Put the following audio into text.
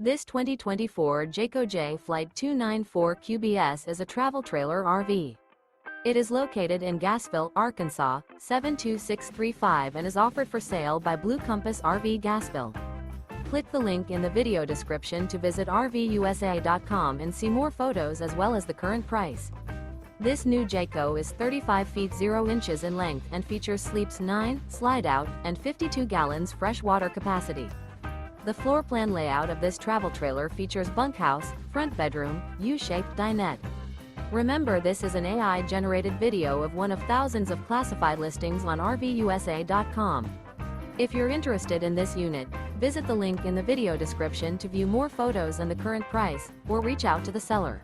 This 2024 Jayco Jay Flight 294 QBS is a travel trailer RV. It is located in Gassville, Arkansas, 72635 and is offered for sale by Blue Compass RV Gassville. Click the link in the video description to visit RVUSA.com and see more photos as well as the current price. This new Jayco is 35 feet 0 inches in length and features sleeps 9, slide-out, and 52 gallons fresh water capacity. The floor plan layout of this travel trailer features bunkhouse, front bedroom, U-shaped dinette. Remember, this is an AI-generated video of one of thousands of classified listings on RVUSA.com. If you're interested in this unit, visit the link in the video description to view more photos and the current price, or reach out to the seller.